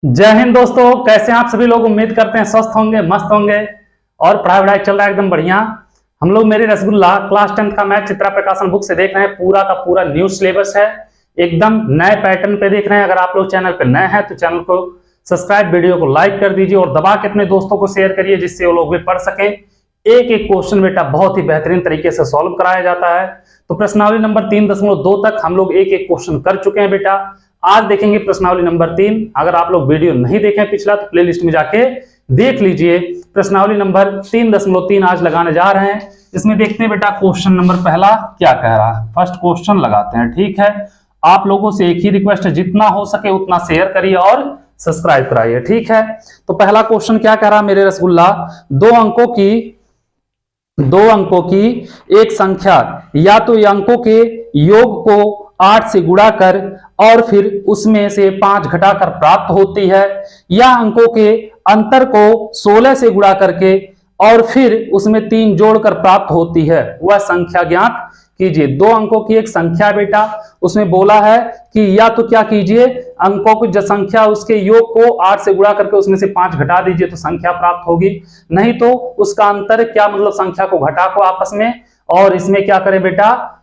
जय हिंद दोस्तों, कैसे हैं आप सभी लोग। उम्मीद करते हैं स्वस्थ होंगे, मस्त होंगे और पढ़ाई वढ़ाई चल रहा है एकदम बढ़िया। हम लोग मेरे रसगुल्ला क्लास 10th का मैथ चित्रा प्रकाशन बुक से देख रहे हैं। पूरा का पूरा न्यू सिलेबस है, एकदम नए पैटर्न पे देख रहे हैं। अगर आप लोग चैनल पे नए हैं तो चैनल को सब्सक्राइब, वीडियो को लाइक कर दीजिए और दबा के अपने दोस्तों को शेयर करिए, जिससे वो लोग भी पढ़ सकें। एक एक क्वेश्चन बेटा बहुत ही बेहतरीन तरीके से सॉल्व कराया जाता है। तो प्रश्नावली नंबर 3.2 तक हम लोग एक एक क्वेश्चन कर चुके हैं बेटा। आज देखेंगे प्रश्नावली नंबर 3। अगर आप लोग वीडियो नहीं देखें पिछला तो प्लेलिस्ट में जाके देख लीजिए। प्रश्नावली नंबर 3.3 आज लगाने जा रहे हैं। इसमें देखते हैं बेटा क्वेश्चन नंबर पहला क्या कह रहा है। फर्स्ट क्वेश्चन लगाते हैं, ठीक है। आप लोगों से एक ही रिक्वेस्ट है, जितना हो सके उतना शेयर करिए और सब्सक्राइब कराइए, ठीक है। तो पहला क्वेश्चन क्या कह रहा है मेरे रसगुल्ला, दो अंकों की एक संख्या या तो अंकों के योग को 8 से गुणा कर और फिर उसमें से 5 घटाकर प्राप्त होती है, या अंकों के अंतर को 16 से गुणा करके और फिर उसमें 3 जोड़कर प्राप्त होती है, वह संख्या ज्ञात कीजिए। दो अंकों की एक संख्या बेटा, उसमें बोला है कि या तो क्या कीजिए, अंकों की जो संख्या उसके योग को 8 से गुणा करके उसमें से 5 घटा दीजिए तो संख्या प्राप्त होगी, नहीं तो उसका अंतर क्या मतलब संख्या को घटा को आपस में और इसमें क्या करें बेटा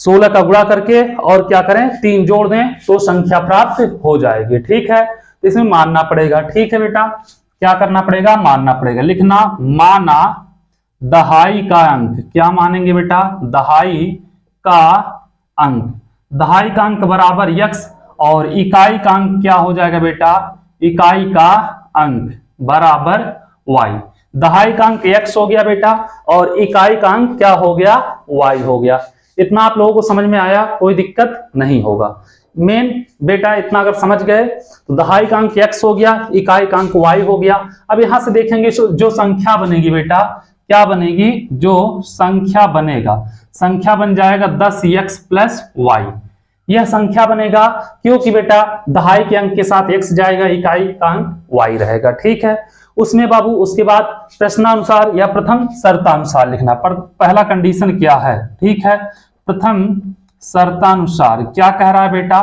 16 का गुणा करके और क्या करें 3 जोड़ दें तो संख्या प्राप्त हो जाएगी, ठीक है। तो इसमें मानना पड़ेगा, ठीक है बेटा। क्या करना पड़ेगा, मानना पड़ेगा। लिखना माना दहाई का अंक, क्या मानेंगे बेटा, दहाई का अंक। दहाई का अंक बराबर यक्स और इकाई का अंक क्या हो जाएगा बेटा, इकाई का अंक बराबर वाई। दहाई का अंक x हो गया बेटा और इकाई का अंक क्या हो गया, y हो गया। इतना आप लोगों को समझ में आया, कोई दिक्कत नहीं होगा। मेन बेटा इतना अगर समझ गए तो दहाई का अंक x हो गया, इकाई का अंक y हो गया। अब यहां से देखेंगे जो संख्या बनेगी बेटा, क्या बनेगी, जो संख्या बनेगा, संख्या बन जाएगा 10x प्लस y। यह संख्या बनेगा क्योंकि बेटा दहाई के अंक के साथ x जाएगा, इकाई का अंक y रहेगा, ठीक है। उसमें बाबू उसके बाद प्रश्नानुसार या प्रथम शर्तानुसार लिखना। पर पहला कंडीशन क्या है, ठीक है। प्रथम शर्तानुसार क्या कह रहा है बेटा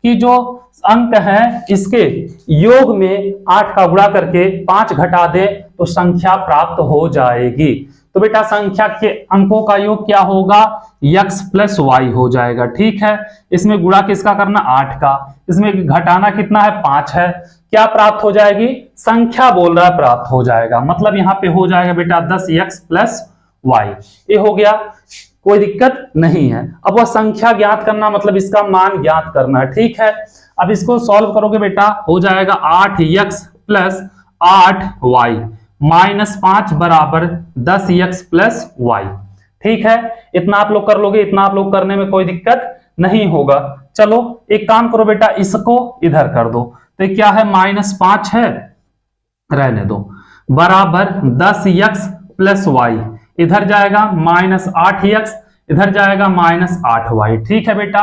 कि जो अंक है इसके योग में 8 का गुणा करके 5 घटा दे तो संख्या प्राप्त हो जाएगी। तो बेटा संख्या के अंकों का योग क्या होगा, x प्लस वाई हो जाएगा, ठीक है। इसमें गुणा किसका करना, 8 का, इसमें घटाना कितना है, 5 है। क्या प्राप्त हो जाएगी, संख्या बोल रहा है प्राप्त हो जाएगा, मतलब यहाँ पे हो जाएगा बेटा 10x प्लस वाई। ये हो गया, कोई दिक्कत नहीं है। अब वह संख्या ज्ञात करना मतलब इसका मान ज्ञात करना है, ठीक है। अब इसको सॉल्व करोगे बेटा हो जाएगा 8x प्लस 8y माइनस 5 बराबर 10x प्लस वाई, ठीक है। इतना आप लोग कर लोगे, इतना आप लोग करने में कोई दिक्कत नहीं होगा। चलो एक काम करो बेटा, इसको इधर कर दो, तो क्या है -5 है, रहने दो, बराबर 10x प्लस वाई, इधर जाएगा -8x, इधर जाएगा -8y, ठीक है बेटा।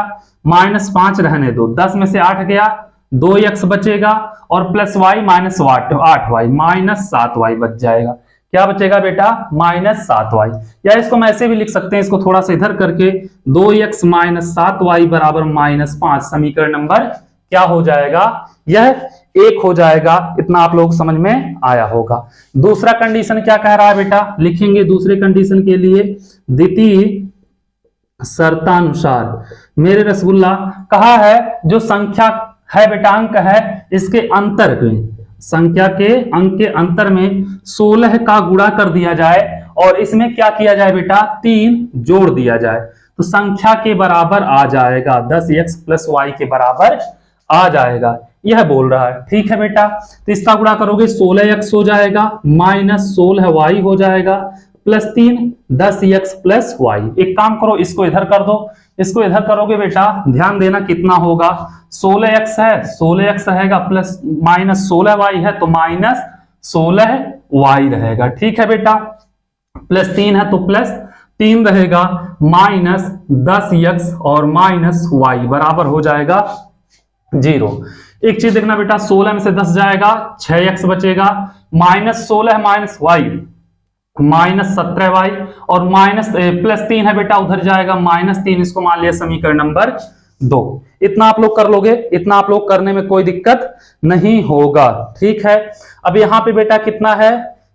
-5 रहने दो, 10 में से 8 गया, 2x बचेगा और प्लस वाई -8y -7y बच जाएगा। क्या बचेगा बेटा, -7y। या इसको मैं ऐसे भी लिख सकते हैं, इसको थोड़ा सा इधर करके 2x -7y बराबर -5, समीकरण नंबर क्या हो जाएगा, यह 1 हो जाएगा। इतना आप लोग समझ में आया होगा। दूसरा कंडीशन क्या कह रहा है बेटा, लिखेंगे दूसरे कंडीशन के लिए द्वितीय शर्तानुसार। मेरे रसगुल्ला कहा है जो संख्या है बेटा, अंक है, इसके अंतर में, संख्या के अंक के अंतर में 16 का गुणा कर दिया जाए और इसमें क्या किया जाए बेटा 3 जोड़ दिया जाए तो संख्या के बराबर आ जाएगा, 10x प्लस वाई के बराबर आ जाएगा, यह बोल रहा है, ठीक है बेटा। तो इसका गुणा करोगे 16x हो जाएगा माइनस 16y हो जाएगा प्लस 3 10x प्लस वाई। एक काम करो इसको इधर कर दो, इसको इधर करोगे बेटा ध्यान देना कितना होगा, 16x है, 16x रहेगा प्लस -16y है तो -16y रहेगा, ठीक है बेटा। प्लस 3 है तो प्लस 3 रहेगा, -10x और -y बराबर हो जाएगा 0। एक चीज देखना बेटा, 16 में से 10 जाएगा, 6x बचेगा, -16 -y -17y और प्लस 3 है बेटा, उधर जाएगा -3, इसको मान लिया समीकरण नंबर 2। इतना आप लोग कर लोगे, इतना आप लोग करने में कोई दिक्कत नहीं होगा। ठीक है, अब यहाँ पे बेटा कितना है,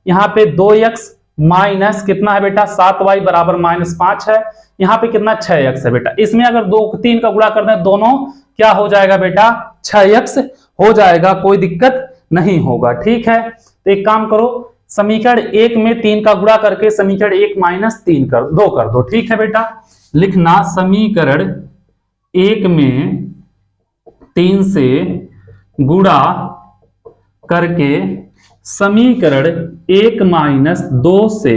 यहाँ पे 2x माइनस कितना है बेटा 7y बराबर -5 है। यहाँ पे कितना 6x है बेटा। इसमें अगर 2 3 का गुणा कर दें दोनों क्या हो जाएगा बेटा 6x हो जाएगा, कोई दिक्कत नहीं होगा। ठीक है, तो एक काम करो, समीकरण 1 में 3 का गुणा करके समीकरण 1 माइनस 3 कर दो। ठीक है बेटा, लिखना समीकरण 1 में 3 से गुणा करके समीकरण 1 माइनस 2 से,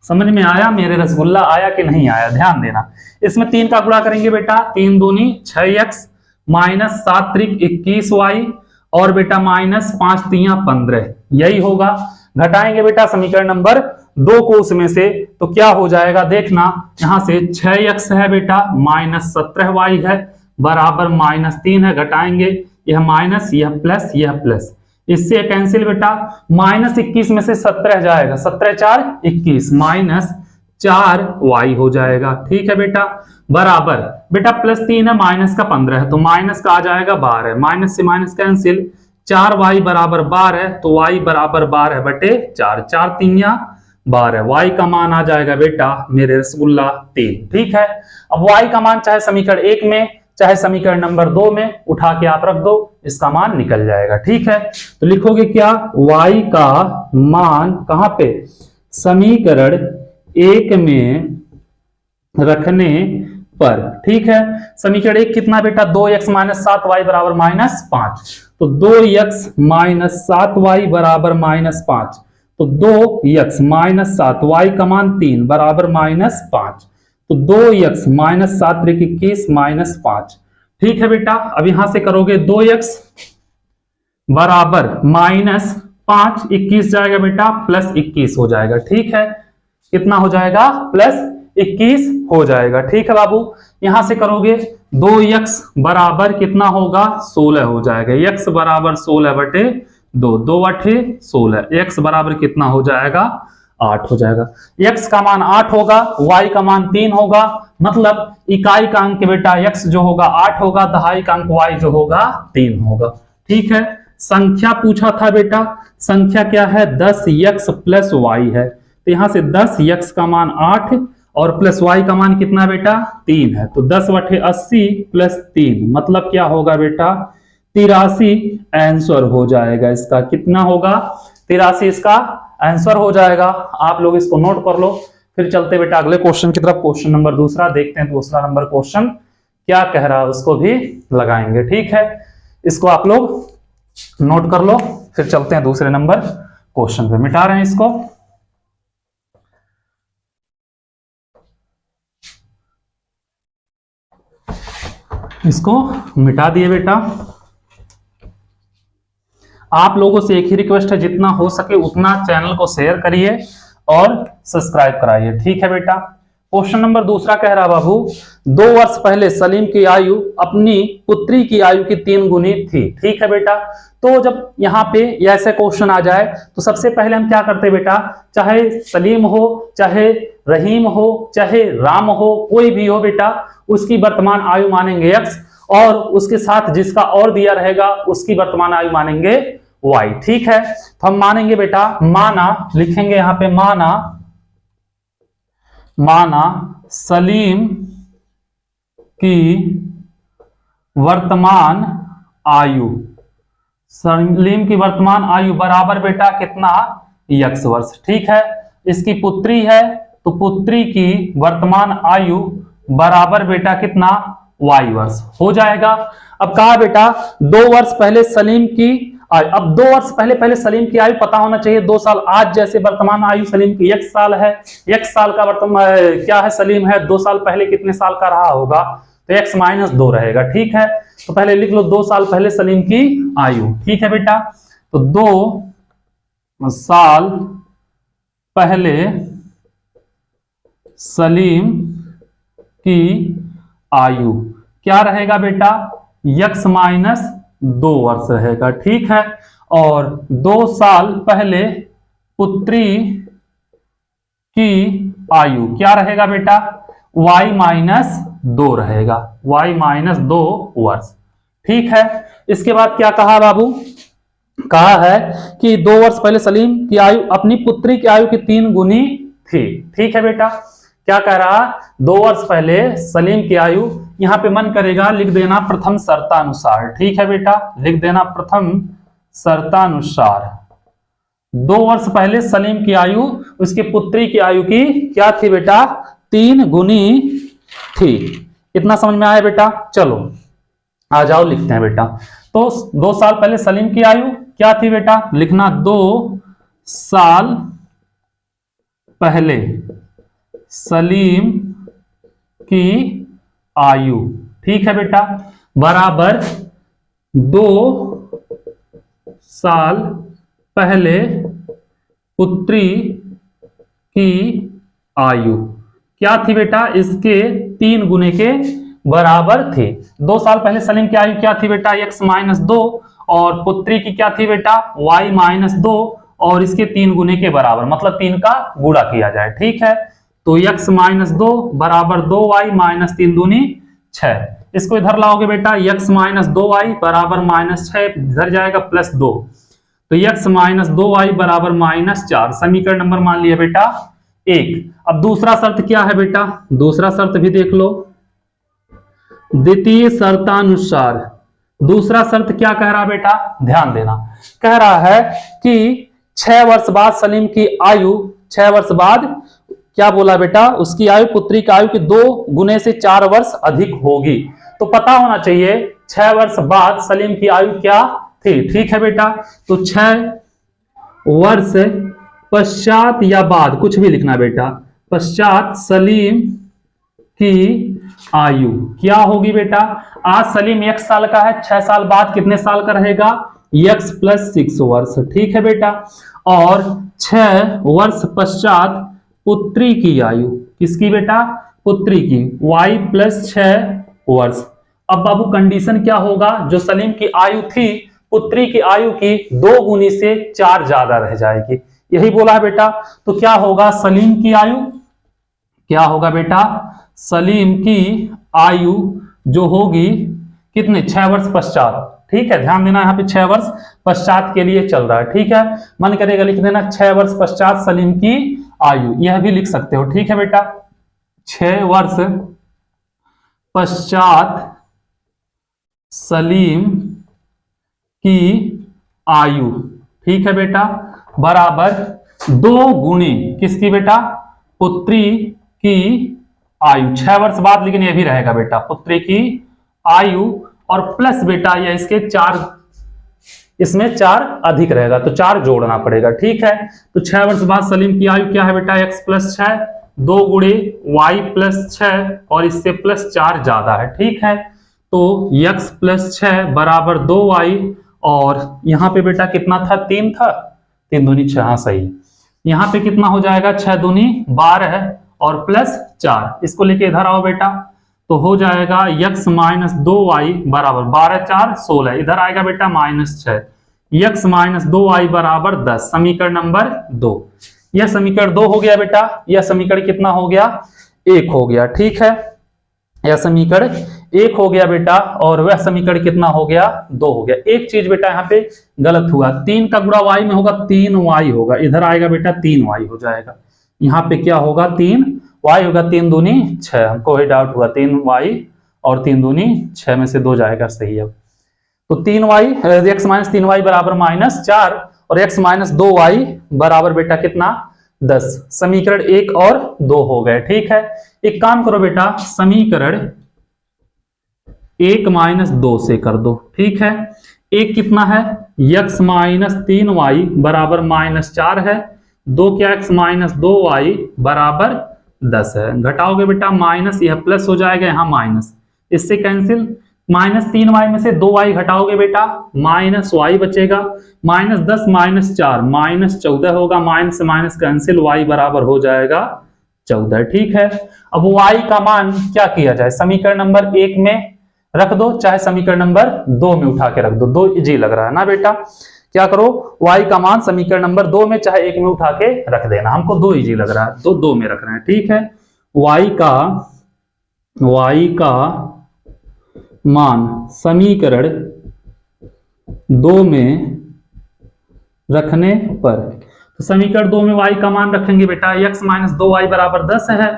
समझ में आया मेरे रसगुल्ला, आया कि नहीं आया, ध्यान देना। इसमें 3 का गुणा करेंगे बेटा, 3 दूनी 6x माइनस 7 त्रिक 21y और बेटा माइनस 5 तियां 15, यही होगा। घटाएंगे बेटा समीकरण नंबर 2 को उसमें से, तो क्या हो जाएगा देखना, यहां से 6x है बेटा माइनस 17y है बराबर -3 है। घटाएंगे, यह माइनस यह प्लस, इससे कैंसिल बेटा, -21 में से 17 जाएगा, 17 4 21 माइनस 4y हो जाएगा। ठीक है बेटा, बराबर बेटा +3 है माइनस का 15 है तो माइनस का आ जाएगा 12, माइनस से माइनस कैंसिल, 4y बराबर 12 है तो y बराबर 12 बटे 4, 4 तियां 12, y का मान आ जाएगा बेटा मेरे रसगुल्ला 3। ठीक है, अब y का मान चाहे समीकरण 1 में चाहे समीकरण नंबर 2 में उठा के आप रख दो, इसका मान निकल जाएगा। ठीक है, तो लिखोगे क्या, y का मान कहां पे, समीकरण 1 में रखने पर। ठीक है, समीकरण 1 कितना बेटा 2x माइनस 7y बराबर -5, तो 2x माइनस 7y बराबर -5, तो 2x माइनस 7y का मान 3 बराबर -5, तो 2x माइनस 7 त्रिक 21 -5। ठीक है बेटा, अब यहां से करोगे 2x बराबर -5, 21 जाएगा बेटा +21 हो जाएगा। ठीक है, कितना हो जाएगा +21 हो जाएगा। ठीक है बाबू, यहां से करोगे 2x बराबर कितना होगा 16 हो जाएगा, x बराबर 16 बटे 2, 2 8 16, x बराबर कितना हो जाएगा 8 हो जाएगा। x का मान 8 होगा, y का मान 3 होगा, मतलब इकाई का अंक बेटा x जो होगा 8 होगा, दहाई का अंक y जो होगा 3 होगा। ठीक है, संख्या पूछा था बेटा, संख्या क्या है 10x प्लस y है, तो यहां से 10x का मान 8 और प्लस y का मान कितना बेटा 3 है, तो 10 बटे 80 प्लस 3 मतलब क्या होगा बेटा 83 आंसर हो जाएगा। इसका कितना होगा 83 इसका आंसर हो जाएगा। आप लोग इसको नोट कर लो, फिर चलते बेटा अगले क्वेश्चन की तरफ। क्वेश्चन नंबर दूसरा देखते हैं, दूसरा नंबर क्वेश्चन क्या कह रहा है उसको भी लगाएंगे। ठीक है, इसको आप लोग नोट कर लो, फिर चलते हैं दूसरे नंबर क्वेश्चन पे। मिटा रहे हैं इसको मिटा दिए बेटा। आप लोगों से एक ही रिक्वेस्ट है, जितना हो सके उतना चैनल को शेयर करिए और सब्सक्राइब कराइए। ठीक है बेटा, क्वेश्चन नंबर दूसरा कह रहा बाबू, 2 वर्ष पहले सलीम की आयु अपनी पुत्री की आयु की 3 गुनी थी। ठीक है बेटा, तो जब यहाँ पे ऐसे क्वेश्चन आ जाए तो सबसे पहले हम क्या करते हैं बेटा, चाहे सलीम हो, चाहे रहीम हो, चाहे राम हो, कोई भी हो बेटा, उसकी वर्तमान आयु मानेंगे x और उसके साथ जिसका और दिया रहेगा उसकी वर्तमान आयु मानेंगे y। ठीक है, तो हम मानेंगे बेटा, माना लिखेंगे यहां पे, माना सलीम की वर्तमान आयु, सलीम की वर्तमान आयु बराबर बेटा कितना x वर्ष। ठीक है, इसकी पुत्री है तो पुत्री की वर्तमान आयु बराबर बेटा कितना y वर्ष हो जाएगा। अब कहा बेटा 2 वर्ष पहले सलीम की आयु, अब 2 वर्ष पहले सलीम की आयु पता होना चाहिए 2 साल। आज जैसे वर्तमान आयु सलीम की 1 साल है, 1 साल का वर्तमान क्या है सलीम है, 2 साल पहले कितने साल का रहा होगा, तो x माइनस 2 रहेगा। ठीक है, तो पहले लिख लो 2 साल पहले सलीम की आयु। ठीक है बेटा, तो 2 साल पहले सलीम की आयु क्या रहेगा बेटा x माइनस 2 वर्ष रहेगा। ठीक है, और 2 साल पहले पुत्री की आयु क्या रहेगा बेटा y माइनस 2 रहेगा। y माइनस 2 वर्ष। ठीक है, इसके बाद क्या कहा बाबू, कहा है कि 2 वर्ष पहले सलीम की आयु अपनी पुत्री की आयु की 3 गुनी थी। ठीक है बेटा, क्या कह रहा, 2 वर्ष पहले सलीम की आयु, यहां पे मन करेगा लिख देना प्रथम शर्तानुसार। ठीक है बेटा, लिख देना प्रथम शर्तानुसार। 2 वर्ष पहले सलीम की आयु उसकी पुत्री की आयु की क्या थी बेटा, 3 गुनी थी। इतना समझ में आया बेटा? चलो आ जाओ लिखते हैं बेटा। तो 2 साल पहले सलीम की आयु क्या थी बेटा, लिखना 2 साल पहले सलीम की आयु। ठीक है बेटा, बराबर 2 साल पहले पुत्री की आयु क्या थी बेटा, इसके 3 गुने के बराबर थी। 2 साल पहले सलीम की आयु क्या थी बेटा, x माइनस 2, और पुत्री की क्या थी बेटा, y माइनस 2, और इसके 3 गुने के बराबर, मतलब 3 का गुणा किया जाए। ठीक है, तो x माइनस 2 बराबर 2y माइनस 3 दूनी 6। इसको इधर लाओगे बेटा, x माइनस 2y बराबर माइनस 6, इधर जाएगा प्लस 2, तो x माइनस 2y बराबर माइनस 4। समीकरण नंबर मान लिया बेटा 1। अब दूसरा शर्त क्या है बेटा, दूसरा शर्त भी देख लो, द्वितीय शर्तानुसार। दूसरा शर्त क्या कह रहा बेटा, ध्यान देना, कह रहा है कि 6 वर्ष बाद सलीम की आयु, 6 वर्ष बाद क्या बोला बेटा, उसकी आयु पुत्री की आयु की 2 गुने से 4 वर्ष अधिक होगी। तो पता होना चाहिए 6 वर्ष बाद सलीम की आयु क्या थी। ठीक है बेटा, तो 6 वर्ष पश्चात या बाद, कुछ भी लिखना बेटा, पश्चात सलीम की आयु क्या होगी बेटा, आज सलीम 1 साल का है, 6 साल बाद कितने साल का रहेगा, x प्लस 6 वर्ष। ठीक है बेटा, और 6 वर्ष पश्चात पुत्री की आयु, किसकी बेटा, पुत्री की, y प्लस 6 वर्ष। अब बाबू कंडीशन क्या होगा, जो सलीम की आयु थी पुत्री की आयु की 2 गुनी से 4 ज्यादा रह जाएगी, यही बोला है बेटा। तो क्या होगा, सलीम की आयु क्या होगा बेटा, सलीम की आयु जो होगी कितने, 6 वर्ष पश्चात। ठीक है, ध्यान देना यहाँ पे 6 वर्ष पश्चात के लिए चल रहा है। ठीक है, मन करेगा लिख देना 6 वर्ष पश्चात सलीम की आयु, यह भी लिख सकते हो। ठीक है बेटा, 6 वर्ष पश्चात सलीम की आयु, ठीक है बेटा, बराबर 2 गुनी किसकी बेटा, पुत्री की आयु। 6 वर्ष बाद लेकिन यह भी रहेगा बेटा, पुत्री की आयु, और प्लस बेटा या इसके 4, इसमें 4 अधिक रहेगा तो 4 जोड़ना पड़ेगा। ठीक है, तो 6 वर्ष बाद सलीम की आयु क्या है बेटा, x प्लस 6, 2 गुणे y प्लस 6, और इससे प्लस 4 ज्यादा है। ठीक है, तो x प्लस 6 बराबर 2y, और यहां पे बेटा कितना था, 3 था, 3 दूनी 6, हाँ सही। यहां पे कितना हो जाएगा, 6 दूनी 12 और प्लस 4, इसको लेके इधर आओ बेटा, तो हो जाएगा x माइनस 2y बराबर 12 4 16, इधर आएगा बेटा माइनस 6, x माइनस 2y बराबर 10। समीकरण नंबर 2, यह समीकरण 2 हो गया बेटा, यह समीकरण कितना हो गया, 1 हो गया। ठीक है, यह समीकरण 1 हो गया बेटा, और वह समीकरण कितना हो गया, 2 हो गया। एक चीज बेटा यहाँ पे गलत हुआ, 3 का गुणा y में होगा 3y होगा, इधर आएगा बेटा 3y हो जाएगा, यहाँ पे क्या होगा 3y होगा, 3 दूनी 6, हमको वही डाउट हुआ, 3y और 3 दूनी 6 में से 2 जाएगा, सही है। तो 3y x माइनस 3y बराबर माइनस 4, और x माइनस 2y बराबर बेटा कितना, 10। समीकरण 1 और 2 हो गए। ठीक है, एक काम करो बेटा, समीकरण 1 माइनस 2 से कर दो। ठीक है, एक कितना है, x माइनस 3y बराबर माइनस 4 है, 2 क्या x माइनस 2y बराबर 10 है। घटाओगे बेटा माइनस, यह प्लस हो जाएगा, यहाँ माइनस, इससे कैंसिल, माइनस 3y में से 2y घटाओगे बेटा माइनस y बचेगा, माइनस 10 माइनस 4 माइनस 14 होगा, माइनस से माइनस कैंसिल, y बराबर हो जाएगा 14। ठीक है, अब y का मान क्या किया जाए, समीकरण नंबर 1 में रख दो, चाहे समीकरण नंबर 2 में उठा के रख दो, 2 इजी लग रहा है ना बेटा। क्या करो, y का मान समीकरण नंबर 2 में चाहे 1 में उठा के रख देना, हमको 2 इजी लग रहा है तो 2 में रखना है। ठीक है, y का मान समीकरण 2 में रखने पर, तो समीकरण 2 में y का मान रखेंगे बेटा, x माइनस 2y बराबर 10 है,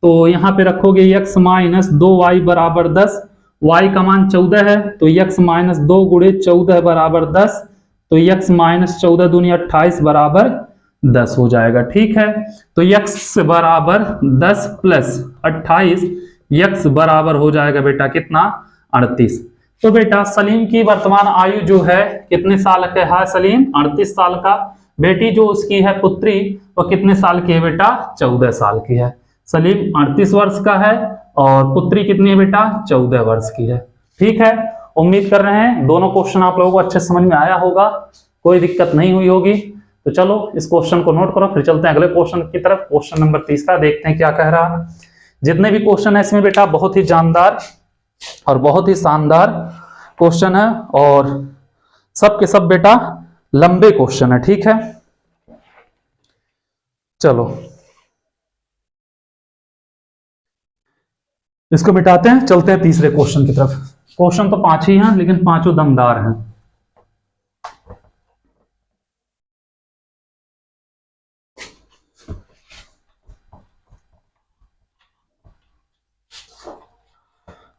तो यहां पे रखोगे x माइनस 2y बराबर 10, y का मान 14 है, तो x माइनस 2 गुणे 14 बराबर 10, तो x माइनस 14 दूनी 28 बराबर 10 हो जाएगा। ठीक है, तो x बराबर 10 प्लस 28, x बराबर हो जाएगा बेटा कितना, 38। तो बेटा सलीम की वर्तमान आयु जो है कितने साल का है सलीम, 38 साल का। बेटी जो उसकी है पुत्री, वो कितने साल की है बेटा, 14 साल की है। सलीम 38 वर्ष का है और पुत्री कितनी है बेटा, 14 वर्ष की है। ठीक है, उम्मीद कर रहे हैं दोनों क्वेश्चन आप लोगों को अच्छे समझ में आया होगा, कोई दिक्कत नहीं हुई होगी। तो चलो इस क्वेश्चन को नोट करो, फिर चलते हैं अगले क्वेश्चन की तरफ। क्वेश्चन नंबर 30 देखते हैं क्या कह रहा है। जितने भी क्वेश्चन है इसमें बेटा बहुत ही जानदार और बहुत ही शानदार क्वेश्चन है, और सब के सब बेटा लंबे क्वेश्चन है। ठीक है, चलो इसको मिटाते हैं, चलते हैं तीसरे क्वेश्चन की तरफ। क्वेश्चन तो 5 ही हैं, लेकिन पांचों दमदार हैं।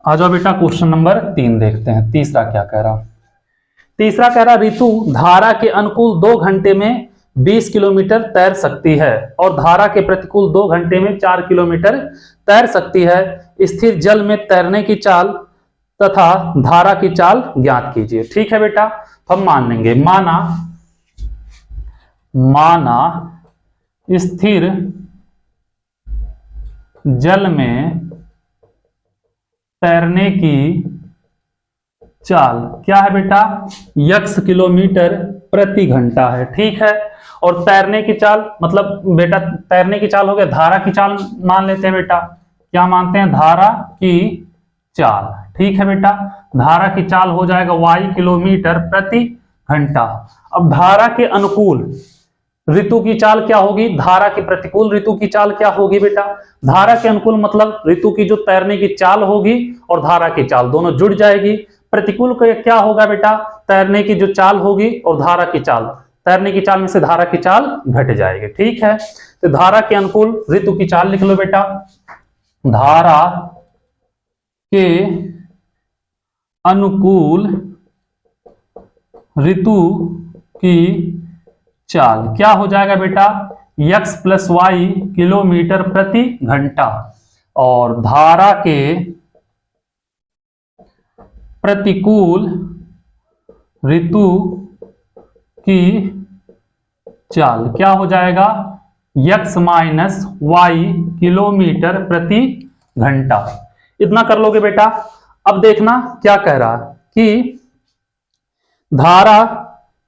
आ जाओ बेटा, क्वेश्चन नंबर 3 देखते हैं। तीसरा क्या कह रहा, तीसरा कह रहा ऋतु धारा के अनुकूल 2 घंटे में 20 किलोमीटर तैर सकती है और धारा के प्रतिकूल 2 घंटे में 4 किलोमीटर तैर सकती है। स्थिर जल में तैरने की चाल तथा धारा की चाल ज्ञात कीजिए। ठीक है बेटा, हम मान लेंगे, माना स्थिर जल में तैरने की चाल क्या है बेटा, x किलोमीटर प्रति घंटा है। ठीक है, और तैरने की चाल मतलब बेटा तैरने की चाल हो गया, धारा की चाल मान लेते हैं बेटा, क्या मानते हैं, धारा की चाल। ठीक है बेटा, धारा की चाल हो जाएगा y किलोमीटर प्रति घंटा। अब धारा के अनुकूल ऋतु की चाल क्या होगी, धारा के प्रतिकूल ऋतु की चाल क्या होगी बेटा, धारा के अनुकूल मतलब ऋतु की जो तैरने की चाल होगी और धारा की चाल दोनों जुड़ जाएगी। प्रतिकूल का क्या होगा बेटा, तैरने की जो चाल होगी और धारा की चाल, तैरने की चाल में से धारा की चाल घट जाएगी। ठीक है, तो धारा के अनुकूल ऋतु की चाल लिख लो बेटा, धारा के अनुकूल ऋतु की चाल क्या हो जाएगा बेटा, x प्लस वाई किलोमीटर प्रति घंटा, और धारा के प्रतिकूल ऋतु की चाल क्या हो जाएगा, x माइनस वाई किलोमीटर प्रति घंटा। इतना कर लोगे बेटा। अब देखना क्या कह रहा कि धारा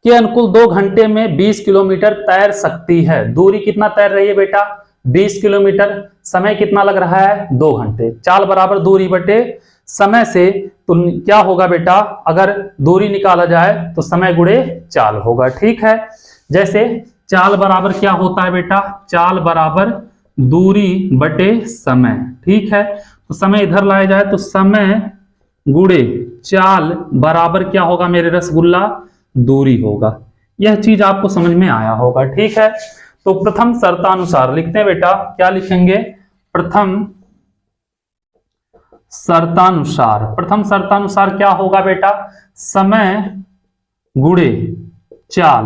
के अनुकूल 2 घंटे में 20 किलोमीटर तैर सकती है। दूरी कितना तैर रही है बेटा, 20 किलोमीटर। समय कितना लग रहा है, 2 घंटे। चाल बराबर दूरी बटे समय से, तो क्या होगा बेटा, अगर दूरी निकाला जाए तो समय गुणे चाल होगा। ठीक है, जैसे चाल बराबर क्या होता है बेटा, चाल बराबर दूरी बटे समय। ठीक है, तो समय इधर लाया जाए तो समय गुणे चाल बराबर क्या होगा मेरे रसगुल्ला, दूरी होगा। यह चीज आपको समझ में आया होगा। ठीक है, तो प्रथम शर्तानुसार लिखते हैं बेटा, क्या लिखेंगे, प्रथम शर्तानुसार। प्रथम शर्तानुसार क्या होगा बेटा, समय गुणे चाल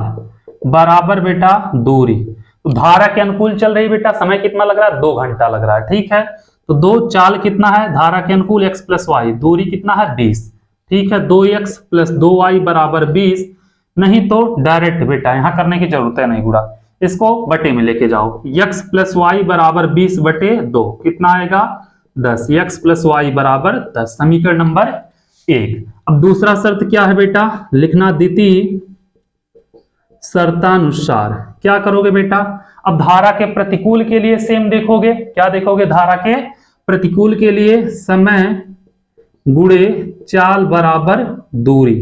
बराबर बेटा दूरी। तो धारा के अनुकूल चल रही बेटा, समय कितना लग रहा है, 2 घंटा लग रहा है। ठीक है, तो 2 चाल कितना है, धारा के अनुकूल x प्लस वाई, दूरी कितना है 20। ठीक है, 2x प्लस 2y बराबर 20। नहीं तो डायरेक्ट बेटा यहां करने की जरूरत है नहीं गुड़ा, इसको बटे में लेके जाओ, x प्लस वाई बराबर 20 बटे 2 कितना आएगा 10, x प्लस वाई बराबर 10। समीकरण नंबर 1। अब दूसरा शर्त क्या है बेटा, लिखना द्वितीय शर्तानुसार। क्या करोगे बेटा, अब धारा के प्रतिकूल के लिए सेम देखोगे, क्या देखोगे, धारा के प्रतिकूल के लिए समय गुणे चाल बराबर दूरी।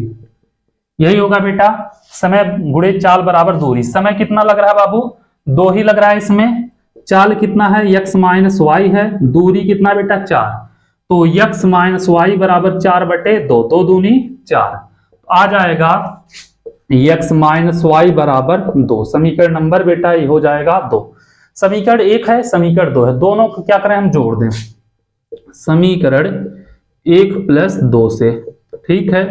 यही होगा बेटा, समय गुणे चाल बराबर दूरी। समय कितना लग रहा है बाबू, 2 ही लग रहा है इसमें। चाल कितना है, x माइनस वाई है। दूरी कितना बेटा 4। तो यक्स माइनस वाई बराबर 4/2, 2 दूनी 4, आ जाएगा यक्स माइनस वाई बराबर 2। समीकरण नंबर बेटा ये हो जाएगा 2। समीकरण 1 है, समीकरण 2 है, दोनों को क्या करें हम जोड़ दें समीकरण 1 प्लस 2 से। ठीक है,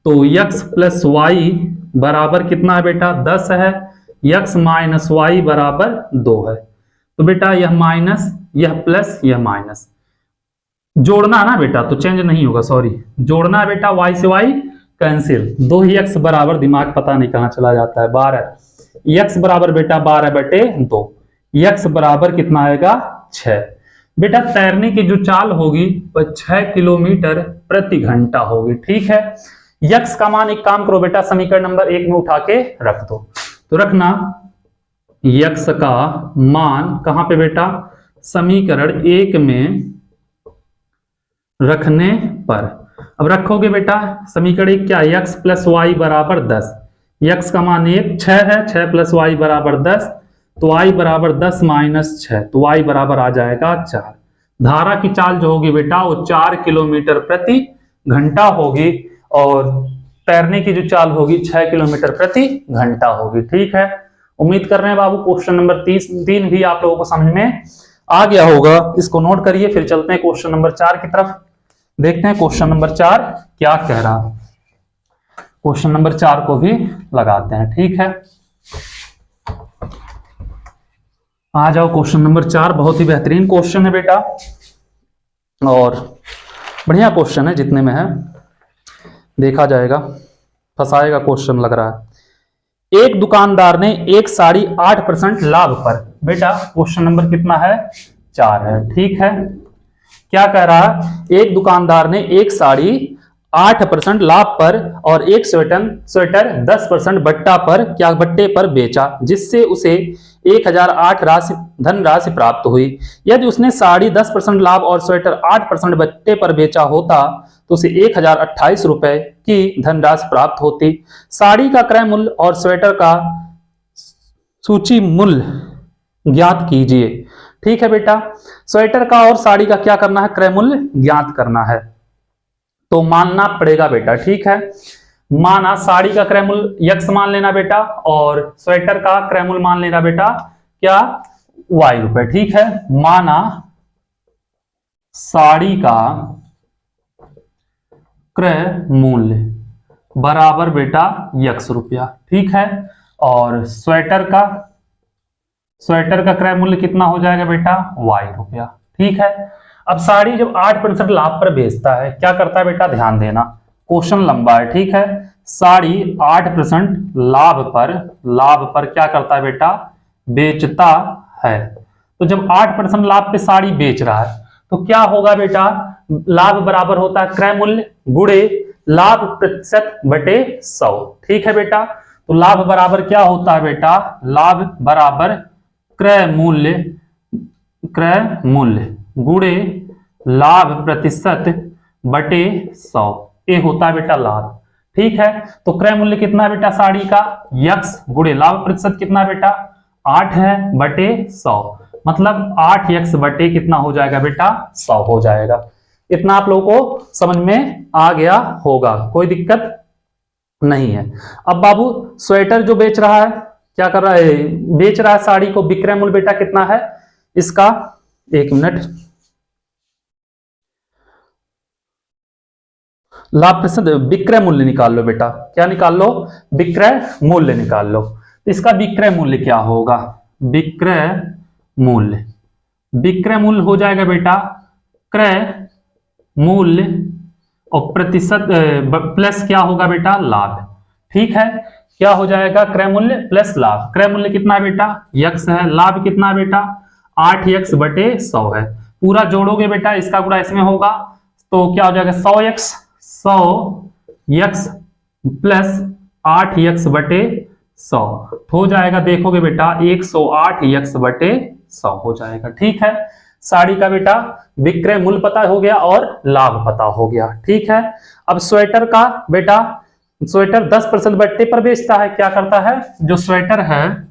तो यक्स प्लस वाई बराबर कितना है बेटा 10 है, यक्स माइनस वाई बराबर 2 है। तो बेटा यह माइनस यह प्लस यह माइनस, जोड़ना है ना बेटा तो चेंज नहीं होगा, सॉरी जोड़ना है बेटा, y से y कैंसिल, 2 ही x बराबर, दिमाग पता नहीं कहां चला जाता है, 12 x बराबर बेटा 12/2, x बराबर कितना आएगा 6। बेटा तैरने की जो चाल होगी वह 6 किलोमीटर प्रति घंटा होगी। ठीक है, x का मान एक काम करो बेटा समीकरण नंबर 1 में उठा के रख दो, तो रखना x का मान कहां पे बेटा समीकरण 1 में रखने पर, अब रखोगे बेटा समीकरण 1 क्या, x प्लस वाई बराबर 10, x का मान 1 6 है, 6 प्लस वाई बराबर 10, तो y बराबर 10 माइनस 6, तो y बराबर आ जाएगा 4। धारा की चाल जो होगी बेटा वो 4 किलोमीटर प्रति घंटा होगी, और तैरने की जो चाल होगी 6 किलोमीटर प्रति घंटा होगी। ठीक है, उम्मीद कर रहे हैं बाबू क्वेश्चन नंबर 3 भी आप लोगों को समझ में आ गया होगा। इसको नोट करिए, फिर चलते हैं क्वेश्चन नंबर 4 की तरफ, देखते हैं क्वेश्चन नंबर 4 क्या कह रहा। क्वेश्चन नंबर 4 को भी लगाते हैं। ठीक है, आ जाओ क्वेश्चन नंबर 4, बहुत ही बेहतरीन क्वेश्चन है बेटा और बढ़िया क्वेश्चन है, जितने में है देखा जाएगा फंसाएगा क्वेश्चन लग रहा है। एक दुकानदार ने एक साड़ी 8% लाभ पर, बेटा क्वेश्चन नंबर कितना है 4 है। ठीक है, क्या कह रहा है, एक दुकानदार ने एक साड़ी 8% लाभ पर और एक स्वेटर 10% बट्टा पर क्या बट्टे पर बेचा, जिससे उसे 1008 धनराशि प्राप्त हुई। यदि उसने साड़ी 10% लाभ और स्वेटर 8% बट्टे पर बेचा होता तो उसे 1028 रुपए की धनराशि प्राप्त होती। साड़ी का क्रय मूल्य और स्वेटर का सूची मूल्य ज्ञात कीजिए। ठीक है बेटा, स्वेटर का और साड़ी का क्या करना है, क्रय मूल्य ज्ञात करना है, तो मानना पड़ेगा बेटा। ठीक है, माना साड़ी का क्रय मूल्य x मान लेना बेटा और स्वेटर का क्रय मूल्य मान लेना बेटा क्या y रुपए। ठीक है, माना साड़ी का क्रय मूल्य बराबर बेटा x रुपया। ठीक है, और स्वेटर का क्रय मूल्य कितना हो जाएगा बेटा y रुपया। ठीक है, अब साड़ी जब 8% लाभ पर बेचता है, क्या करता है बेटा, ध्यान देना क्वेश्चन लंबा है। ठीक है, साड़ी 8% लाभ पर क्या करता है बेटा, बेचता है। तो जब 8% लाभ पे साड़ी बेच रहा है तो क्या होगा बेटा, लाभ बराबर होता है क्रय मूल्य गुणे लाभ प्रतिशत बटे 100। ठीक है बेटा, तो लाभ बराबर क्या होता है बेटा, लाभ बराबर क्रय मूल्य गुणे लाभ प्रतिशत बटे 100, ये होता है बेटा लाभ। ठीक है, तो क्रय मूल्य कितना है बेटा साड़ी का x गुणे लाभ प्रतिशत कितना बेटा 8 है बटे 100, मतलब 8x बटे कितना हो जाएगा बेटा 100 हो जाएगा। इतना आप लोगों को समझ में आ गया होगा, कोई दिक्कत नहीं है। अब बाबू स्वेटर जो बेच रहा है, क्या कर रहा है, बेच रहा है साड़ी को, विक्रय मूल्य बेटा कितना है इसका, एक मिनट, लाभ प्रतिशत विक्रय मूल्य निकाल लो बेटा, क्या निकाल लो, विक्रय मूल्य निकाल लो। तो इसका विक्रय मूल्य क्या होगा, विक्रय मूल्य हो जाएगा बेटा क्रय मूल्य और प्रतिशत प्लस क्या होगा बेटा लाभ। ठीक है, क्या हो जाएगा क्रय मूल्य प्लस लाभ। क्रय मूल्य कितना है बेटा x है, लाभ कितना है बेटा 8x बटे 100 है। पूरा जोड़ोगे बेटा, इसका गुणा इसमें होगा तो क्या हो जाएगा 100x प्लस 8x बटे 100 हो जाएगा। देखोगे बेटा 108x बटे 100 हो जाएगा। ठीक है, साड़ी का बेटा विक्रय मूल्य पता हो गया और लाभ पता हो गया। ठीक है, अब स्वेटर का बेटा, स्वेटर 10% बट्टे पर बेचता है, क्या करता है, जो स्वेटर है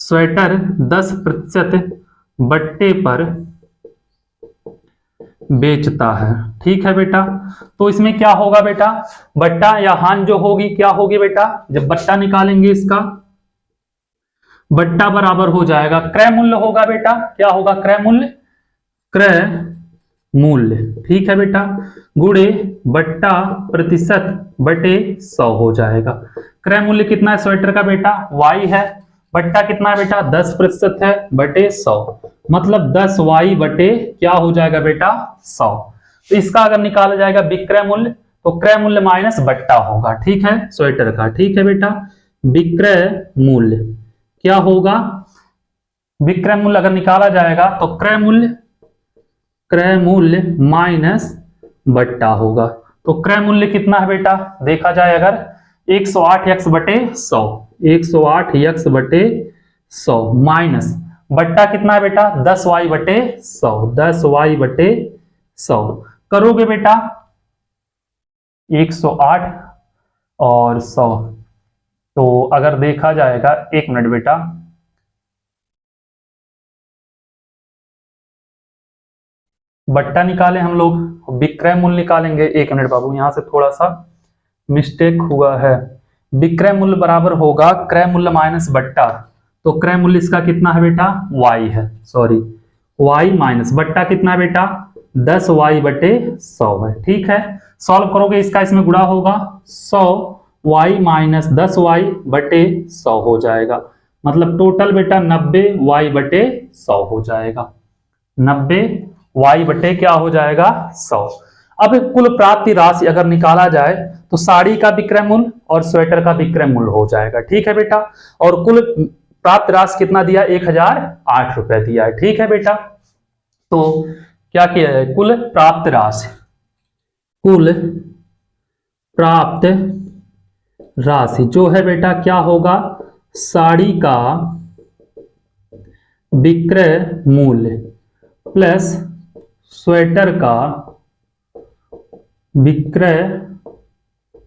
स्वेटर 10% बट्टे पर बेचता है। ठीक है बेटा, तो इसमें क्या होगा बेटा, बट्टा या हान जो होगी क्या होगी बेटा, जब बट्टा निकालेंगे इसका, बट्टा बराबर हो जाएगा क्रय मूल्य होगा बेटा, क्या होगा क्रय मूल्य, क्रय मूल्य। ठीक है बेटा, गुणे बट्टा प्रतिशत बटे 100 हो जाएगा। क्रय मूल्य कितना है स्वेटर का बेटा, y है, बट्टा कितना है बेटा 10% है बटे 100, मतलब 10y बटे क्या हो जाएगा बेटा 100। तो इसका अगर निकाला जाएगा विक्रय मूल्य, तो क्रय मूल्य माइनस बट्टा होगा। ठीक है स्वेटर का। ठीक है बेटा, विक्रय मूल्य क्या होगा, विक्रय मूल्य अगर निकाला जाएगा तो क्रय मूल्य माइनस बट्टा होगा। तो क्रय मूल्य कितना है बेटा, देखा जाए अगर 108x बटे 100, 108x बटे 100 माइनस बट्टा कितना है बेटा 10y बटे 100, 10y बटे 100 करोगे बेटा 108 और 100, तो अगर देखा जाएगा, एक मिनट बेटा, बट्टा निकाले हम लोग, विक्रय मूल्य निकालेंगे। एक मिनट बाबू, यहां से थोड़ा सा मिस्टेक हुआ है। विक्रय मूल्य बराबर होगा क्रय मूल्य माइनस बट्टा, तो क्रय मूल्य इसका कितना है बेटा y है, सॉरी y माइनस बट्टा कितना है बेटा 10y बटे 100 है। ठीक है, सॉल्व करोगे इसका, इसमें गुणा होगा 100y माइनस 10y बटे 100 हो जाएगा, मतलब टोटल बेटा 90y बटे 100 हो जाएगा, 90y बटे क्या हो जाएगा 100। अब कुल प्राप्ति राशि अगर निकाला जाए तो साड़ी का विक्रय मूल्य और स्वेटर का विक्रय मूल्य हो जाएगा। ठीक है बेटा, और कुल प्राप्त राशि कितना दिया 1008 रुपए दिया है। ठीक है बेटा, तो क्या किया है, कुल प्राप्त राशि, कुल प्राप्त राशि जो है बेटा क्या होगा, साड़ी का विक्रय मूल्य प्लस स्वेटर का विक्रय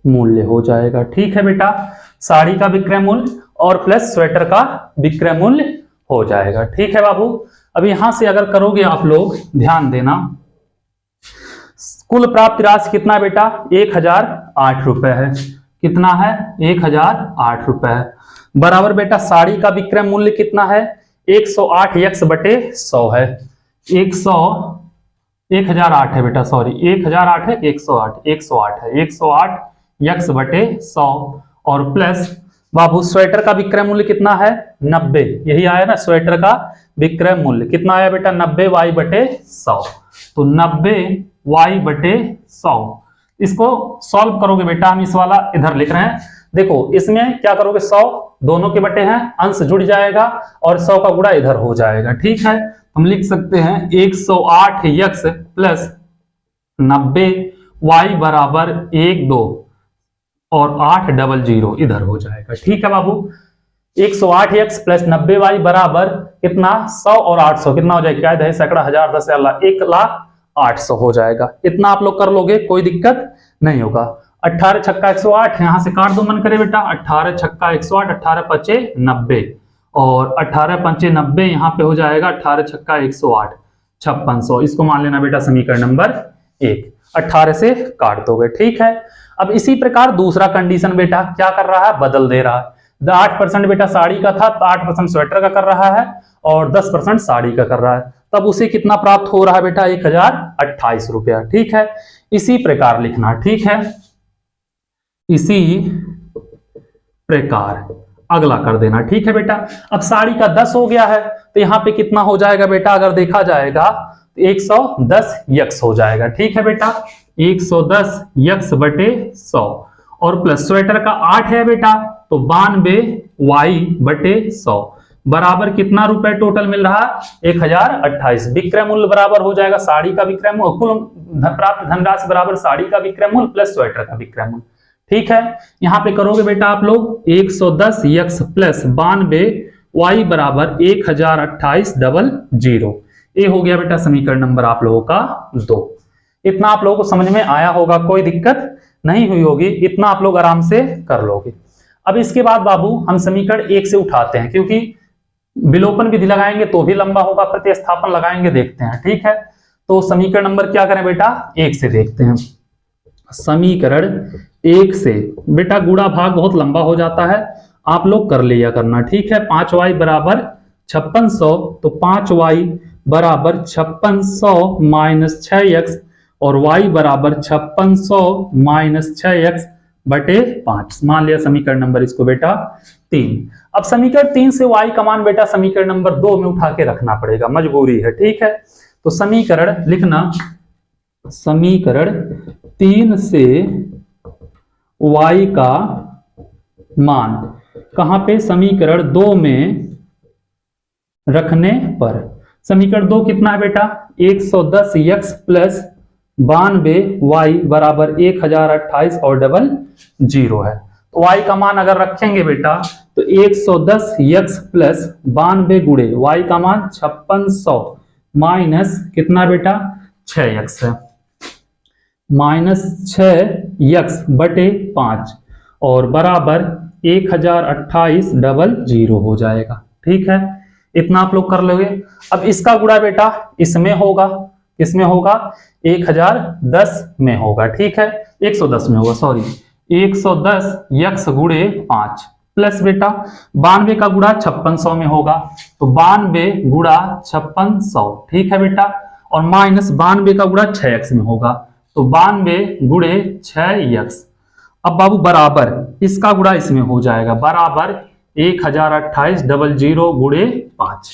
मूल्य हो जाएगा। ठीक है बेटा, साड़ी का विक्रय मूल्य और प्लस स्वेटर का विक्रय मूल्य हो जाएगा। ठीक है बाबू, अब यहां से अगर करोगे आप लोग ध्यान देना, कुल प्राप्त राशि कितना बेटा 1008 रुपए है, कितना है 1008 रुपए है, बराबर बेटा साड़ी का विक्रय मूल्य कितना है 108x बटे 100 है, 1008 है बेटा, सॉरी 1008 है 108, 108 है 108x बटे 100 और प्लस बाबू स्वेटर का विक्रय मूल्य कितना है 90, यही आया ना स्वेटर का विक्रय मूल्य कितना आया बेटा 90y बटे 100, तो 90y बटे 100। इसको सॉल्व करोगे बेटा, हम इस वाला इधर लिख रहे हैं, देखो इसमें क्या करोगे 100 दोनों के बटे हैं, अंश जुड़ जाएगा और 100 का गुणा इधर हो जाएगा। ठीक है, हम लिख सकते हैं 108x प्लस 90y बराबर 1 2 और 800 इधर हो जाएगा। ठीक है बाबू, 108x प्लस 90y बराबर कितना 100 और 800 कितना हो जाएगा, क्या है सैकड़ा हजार 10 1,08,000 हो जाएगा। इतना आप लोग कर लोगे, कोई दिक्कत नहीं होगा। 18 छक्का 108, यहां से काट दो मन करे बेटा, 18 छक्का 108, 18 पचे 90 और 18 पंचे 90 यहाँ पे हो जाएगा 18 छक्का 108 5600, इसको मान लेना बेटा समीकरण नंबर 1, 18 से काट दोगे। ठीक है, अब इसी प्रकार दूसरा कंडीशन बेटा क्या कर रहा है, बदल दे रहा है। 8% बेटा साड़ी का था तो 8% स्वेटर का कर रहा है और 10% साड़ी का कर रहा है, तब उसे कितना प्राप्त हो रहा है बेटा 1028 रुपया। ठीक है, इसी प्रकार लिखना। ठीक है, इसी प्रकार अगला कर देना। ठीक है बेटा, अब साड़ी का 10 हो गया है तो यहाँ पे कितना हो जाएगा बेटा, अगर देखा जाएगा तो 110x हो जाएगा। ठीक है बेटा, 110x बटे 100 और प्लस स्वेटर का 8 है बेटा तो 92y बटे 100 बराबर कितना रुपए टोटल मिल रहा 1028। विक्रय मूल्य बराबर हो जाएगा साड़ी का विक्रय मूल्य, कुल प्राप्त धनराशि बराबर साड़ी का विक्रय मूल्य प्लस स्वेटर का विक्रय मूल्य। ठीक है, यहां पे करोगे बेटा आप लोग 110x प्लस 92y बराबर 1028,00। ये हो गया बेटा समीकरण नंबर आप लोगों का 2। इतना आप लोगों को समझ में आया होगा, कोई दिक्कत नहीं हुई होगी, इतना आप लोग आराम से कर लोगे। अब इसके बाद बाबू हम समीकरण 1 से उठाते हैं, क्योंकि विलोपन विधि लगाएंगे तो भी लंबा होगा, प्रतिस्थापन लगाएंगे देखते हैं। ठीक है, तो समीकरण नंबर क्या करें बेटा, 1 से देखते हैं। समीकरण 1 से बेटा गुणा भाग बहुत लंबा हो जाता है, आप लोग कर लिया करना, ठीक है। 5y बराबर 5600, तो 5y बराबर 5600 माइनस 6x और y बराबर 5600 माइनस 6x बटे 5। मान लिया समीकरण नंबर इसको बेटा 3। अब समीकरण 3 से y का मान बेटा समीकरण नंबर 2 में उठा के रखना पड़ेगा, मजबूरी है, ठीक है। तो समीकरण लिखना, समीकरण 3 से y का मान कहां पे, समीकरण 2 में रखने पर। समीकरण 2 कितना है बेटा, 110x प्लस 92y बराबर 1028 और डबल 0 है। तो y का मान अगर रखेंगे बेटा तो 110x प्लस 92 गुणे y का मान 5600 माइनस कितना बेटा 6x है, माइनस 6x बटे 5 और बराबर 1028 डबल 0 हो जाएगा, ठीक है। इतना आप लोग कर लोगे। अब इसका गुणा बेटा इसमें होगा, किसमें होगा, 1010 में होगा, ठीक है, 110 में होगा, सॉरी 110 x गुणे 5 प्लस बेटा 92 का गुणा 5600 में होगा, तो 92 गुणा 5600, ठीक है बेटा, और माइनस 92 का गुणा 6x में होगा, तो 92 गुणे 6x। अब बाबू बराबर इसका गुणा इसमें हो जाएगा, बराबर 1028 डबल 0 गुणे 5।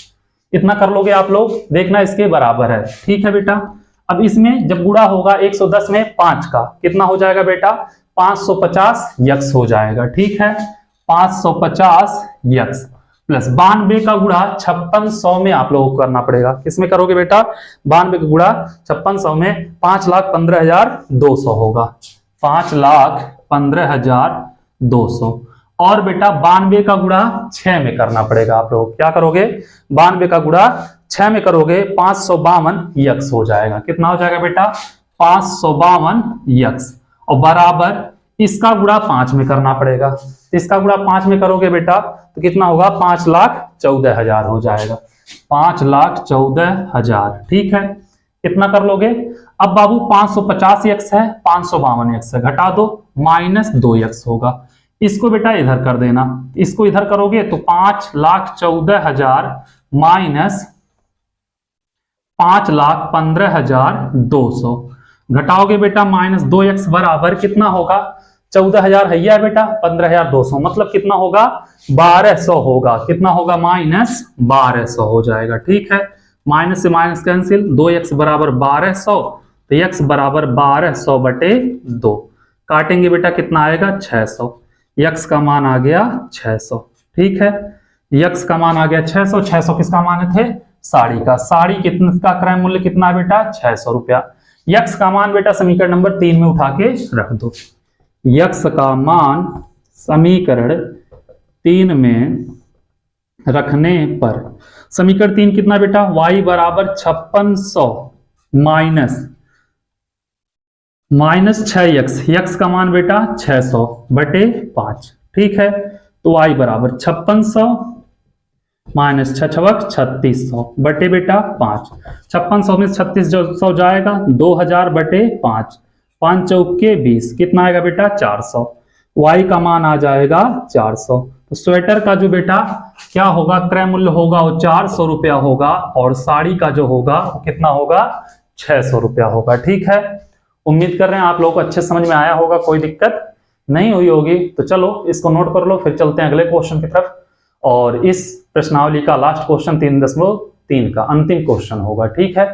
इतना कर लोगे आप लोग, देखना इसके बराबर है, ठीक है बेटा। अब इसमें जब गुणा होगा 110 में 5 का कितना हो जाएगा बेटा, 550x हो जाएगा, ठीक है, 550x प्लस 92 का गुणा 5600 में आप लोगों को करना पड़ेगा। किसमें करोगे बेटा, 92 का गुणा 5600 में 5,15,200 होगा, 5,15,200। और बेटा 92 का गुणा 6 में करना पड़ेगा, आप लोग क्या करोगे, 92 का गुणा 6 में करोगे 552x हो जाएगा। कितना हो जाएगा बेटा, 552x और बराबर इसका गुणा 5 में करना पड़ेगा। इसका गुणा 5 में करोगे बेटा तो कितना होगा, 5,14,000 हो जाएगा, 5,14,000, ठीक है। कितना कर लोगे। अब बाबू 550x है, 552x है, घटा दो, माइनस 2x होगा। इसको बेटा इधर कर देना, इसको इधर करोगे तो 5,14,000 माइनस 5,15,200 घटाओगे बेटा माइनस 2x बराबर कितना होगा, 14,000 है बेटा, 15,200 मतलब कितना होगा, 1200 होगा। कितना होगा, माइनस 1200 हो जाएगा, ठीक है। माइनस से माइनस कैंसिल, 2x बराबर 1200, तो x बराबर 1200 बटे 2 काटेंगे बेटा कितना आएगा, 600। x का मान आ गया 600, ठीक है। x का मान आ गया 600। 600 किसका मान थे, साड़ी का। साड़ी कितना का क्रय मूल्य कितना है बेटा, 600 रुपया। x का मान बेटा समीकरण नंबर 3 में उठा के रख दो। x का मान समीकरण 3 में रखने पर समीकरण 3 कितना बेटा, y बराबर 5600 माइनस 6x, x का मान बेटा 600 बटे 5, ठीक है। तो y बराबर 5600 माइनस 3600 बटे बेटा 5। 5600 में 3600 जाएगा, 2000 बटे 5, 5 चौके 20, कितना आएगा बेटा 400। y का मान आ जाएगा 400। तो स्वेटर का जो बेटा क्या होगा, क्रय मूल्य होगा वो 400 रुपया होगा, और साड़ी का जो होगा कितना होगा, 600 रुपया होगा, ठीक है। उम्मीद कर रहे हैं आप लोगों को अच्छे समझ में आया होगा, कोई दिक्कत नहीं हुई होगी। तो चलो इसको नोट कर लो, फिर चलते हैं अगले क्वेश्चन की तरफ। और इस प्रश्नावली का लास्ट क्वेश्चन 3.3 का अंतिम क्वेश्चन होगा, ठीक है।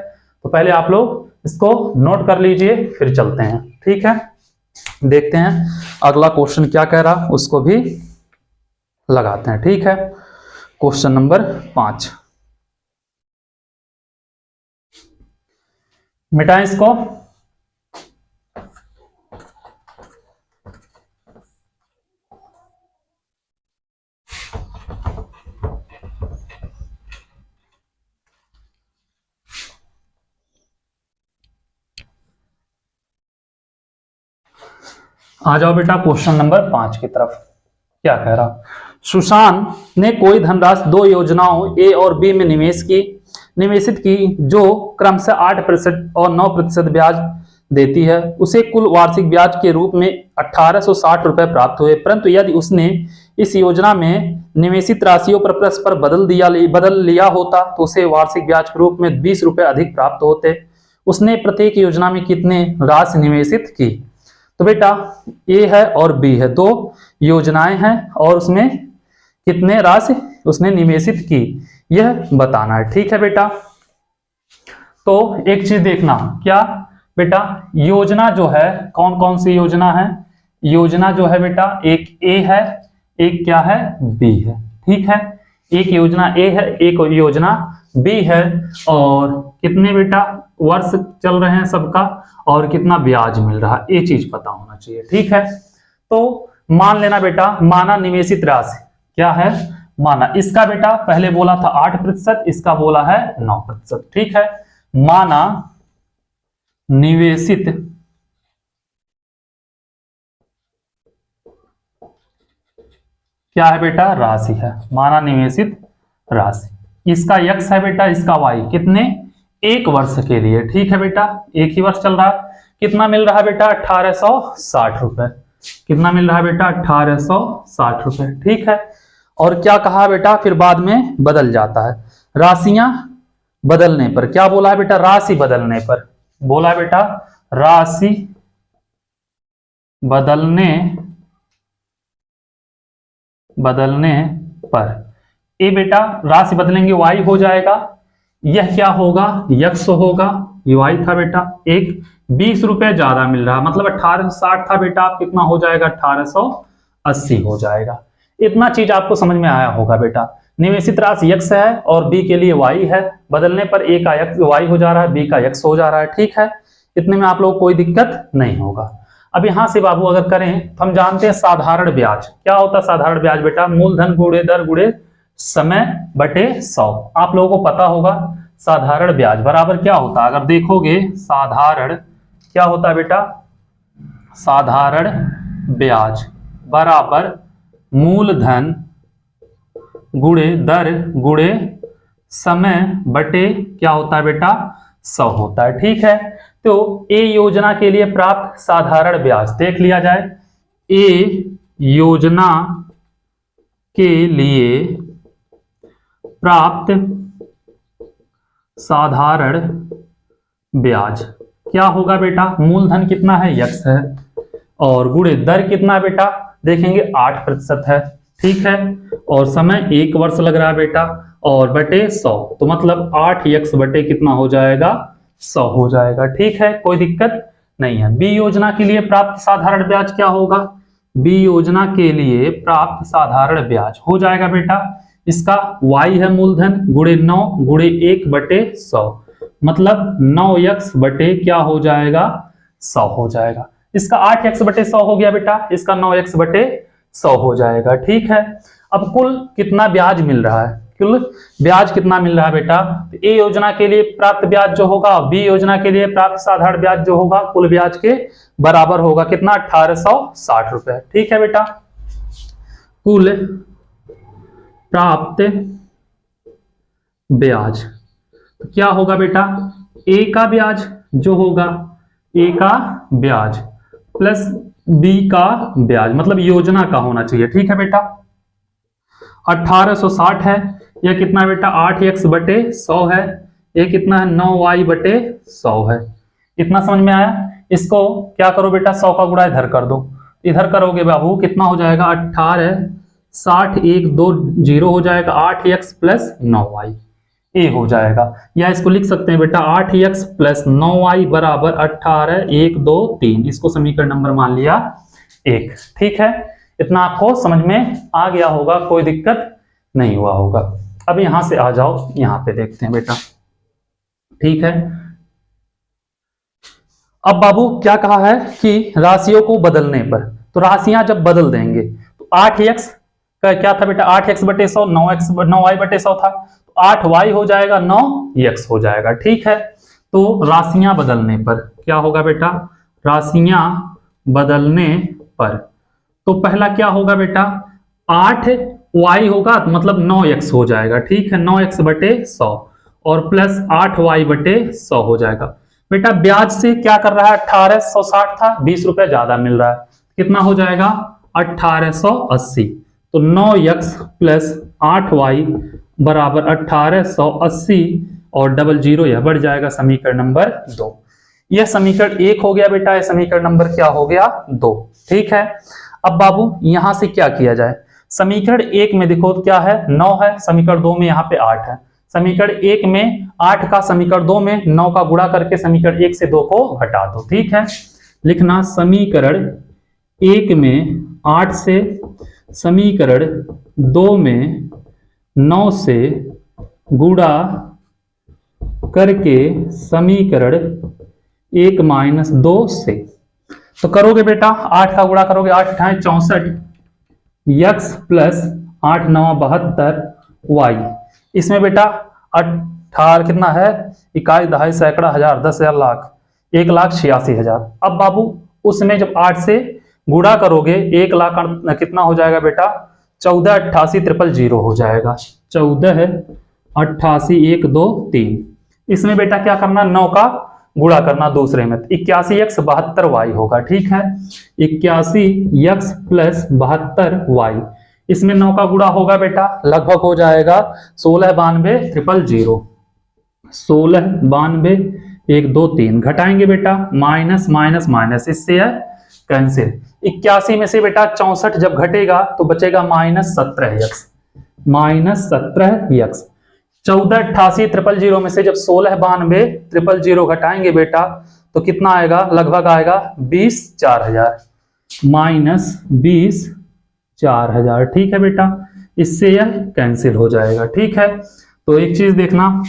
तो पहले आप लोग इसको नोट कर लीजिए, फिर चलते हैं, ठीक है। देखते हैं अगला क्वेश्चन क्या कह रहा, उसको भी लगाते हैं, ठीक है। क्वेश्चन नंबर 5, मिटाएं इसको। आ जाओ बेटा क्वेश्चन नंबर 5 की तरफ। क्या कह रहा, सुशांत ने कोई धनराशि 2 योजनाओं ए और बी में निवेश की, निवेशित की जो क्रमशः 8% और 9% ब्याज देती है, उसे कुल वार्षिक ब्याज के रूप में 1860 रुपए प्राप्त हुए। परंतु यदि उसने इस योजना में निवेशित राशियों पर परस्पर बदल लिया होता तो उसे वार्षिक ब्याज के रूप में 20 रुपए अधिक प्राप्त होते। उसने प्रत्येक योजना में कितने राशि निवेशित की? तो बेटा ए है और बी है, दो योजनाएं हैं और उसमें कितने राशि उसने निवेशित की, यह बताना है। ठीक है बेटा, तो एक चीज देखना, क्या बेटा योजना जो है कौन कौन सी योजना है? योजना जो है बेटा एक ए है, एक क्या है? बी है। ठीक है, एक योजना ए है, एक योजना बी है, और कितने बेटा वर्ष चल रहे हैं सबका, और कितना ब्याज मिल रहा है, ये चीज पता होना चाहिए। ठीक है, तो मान लेना बेटा, माना निवेशित राशि क्या है? माना इसका बेटा पहले बोला था 8%, इसका बोला है 9%। ठीक है, माना निवेशित क्या है बेटा? राशि है। माना निवेशित राशि, इसका x है बेटा, इसका y, कितने? 1 वर्ष के लिए। ठीक है बेटा, एक ही वर्ष चल रहा है। कितना मिल रहा है बेटा? 1860 रुपए। कितना मिल रहा है बेटा? 1860 रुपए। ठीक है, और क्या कहा बेटा? फिर बाद में बदल जाता है। राशियां बदलने पर क्या बोला है बेटा? राशि बदलने पर बोला है बेटा, राशि बदलने पर। ए बेटा राशि बदलेंगे y हो जाएगा, यह क्या होगा? x होगा, ये y था बेटा। एक 20 रुपए ज्यादा मिल रहा, मतलब 1860 था बेटा, आप कितना हो जाएगा? 1880 हो जाएगा। इतना चीज आपको समझ में आया होगा बेटा। निवेशित राशि x है और b के लिए y है, बदलने पर a का y हो जा रहा है, b का x हो जा रहा है। ठीक है, इतने में आप लोग कोई दिक्कत नहीं होगा। अब यहां से बाबू अगर करें तो हम जानते हैं साधारण ब्याज क्या होता है। साधारण ब्याज बेटा मूलधन गुणे दर गुणे समय बटे 100। आप लोगों को पता होगा साधारण ब्याज बराबर क्या होता है। अगर देखोगे साधारण क्या होता है बेटा? साधारण ब्याज बराबर मूलधन गुणे दर गुणे समय बटे क्या होता है बेटा? 100 होता है। ठीक है, तो ए योजना के लिए प्राप्त साधारण ब्याज देख लिया जाए। ए योजना के लिए प्राप्त साधारण ब्याज क्या होगा बेटा? मूलधन कितना है? x है, और गुणे दर कितना बेटा? देखेंगे 8% है। ठीक है, और समय 1 वर्ष लग रहा है बेटा, और बटे 100, तो मतलब 8x बटे कितना हो जाएगा? 100 हो जाएगा। ठीक है, कोई दिक्कत नहीं है। बी योजना के लिए प्राप्त साधारण ब्याज क्या होगा? बी योजना के लिए प्राप्त साधारण ब्याज हो जाएगा बेटा, इसका y है मूलधन गुणे 9 गुणे 1 बटे 100, मतलब 9x बटे क्या हो जाएगा? 100 हो जाएगा। इसका 8x बटे 100 हो गया बेटा, इसका 9x बटे 100 हो जाएगा। ठीक है, अब कुल कितना ब्याज मिल रहा है? कुल ब्याज कितना मिल रहा है बेटा? तो ए योजना के लिए प्राप्त ब्याज जो होगा, बी योजना के लिए प्राप्त साधारण ब्याज जो होगा, कुल ब्याज के बराबर होगा कितना? 1860 रुपए। ठीक है बेटा, कुल प्राप्त ब्याज तो क्या होगा बेटा? ए का ब्याज जो होगा, ए का ब्याज प्लस बी का ब्याज, मतलब योजना का होना चाहिए। ठीक है बेटा, 1860 है, यह कितना बेटा? 8x बटे 100 है, ये कितना है? 9y बटे 100 है। इतना समझ में आया? इसको क्या करो बेटा? 100 का गुणा इधर कर दो, इधर करोगे बाबू कितना हो जाएगा? 18 60 1 2 0 हो जाएगा, 8x प्लस 9y ए हो जाएगा। या इसको लिख सकते हैं बेटा 8x प्लस 9y बराबर 18 1 2 3, इसको समीकरण नंबर मान लिया 1। ठीक है, इतना आपको समझ में आ गया होगा, कोई दिक्कत नहीं हुआ होगा। अब यहां से आ जाओ, यहां पे देखते हैं बेटा। ठीक है, अब बाबू क्या कहा है कि राशियों को बदलने पर, तो राशियां जब बदल देंगे तो 8x का क्या था बेटा? 8x बटे 100, 9y बटे 100 था, तो 8y हो जाएगा, 9x हो जाएगा। ठीक है, तो राशियां बदलने पर क्या होगा बेटा? राशियां बदलने पर तो पहला क्या होगा बेटा? 8y होगा, मतलब 9x हो जाएगा। ठीक है, 9x बटे 100, और प्लस 8y/100 हो जाएगा। बेटा ब्याज से क्या कर रहा है, 1860 था, 20 रुपए ज्यादा मिल रहा है, कितना हो जाएगा 1880। तो 9x प्लस 8y बराबर 1880 और डबल जीरो यह बढ़ जाएगा, समीकरण नंबर 2। यह समीकरण 1 हो गया बेटा, यह समीकरण नंबर क्या हो गया 2। ठीक है, अब बाबू यहां से क्या किया जाए, समीकरण 1 में देखो क्या है 9 है, समीकरण 2 में यहाँ पे 8 है, समीकरण 1 में 8 का समीकरण 2 में 9 का गुणा करके समीकरण 1 से 2 को घटा दो। ठीक है, लिखना समीकरण 1 में 8 से, समीकरण 2 में 9 से गुणा करके समीकरण 1 माइनस 2 से। तो करोगे बेटा 8 का गुणा करोगे, 8 × 64 x प्लस 8 × 9 72 y। इसमें बेटा 18 कितना है, इकाई दहाई सैकड़ा हजार 10,000 लाख 1,86,000। अब बाबू उसमें जब 8 से गुणा करोगे 1 लाख कितना हो जाएगा बेटा 14,88,000 हो जाएगा, 14,88,123। इसमें बेटा क्या करना 9 का गुणा करना दूसरे में, 81x 72y होगा। ठीक है, 81x प्लस 72y, इसमें 9 का गुणा होगा बेटा लगभग हो जाएगा 1692,000। 1692,123 घटाएंगे बेटा माइनस माइनस माइनस, इससे है कैंसिल। 81 में से बेटा 64 जब घटेगा तो बचेगा माइनस 17x, माइनस 17x। 14,88,000 में से जब 16,92,000 घटाएंगे बेटा तो कितना आएगा, लगभग आएगा 24,000, माइनस 24,000। ठीक है बेटा, इससे यह कैंसिल हो जाएगा। ठीक है, तो एक चीज देखना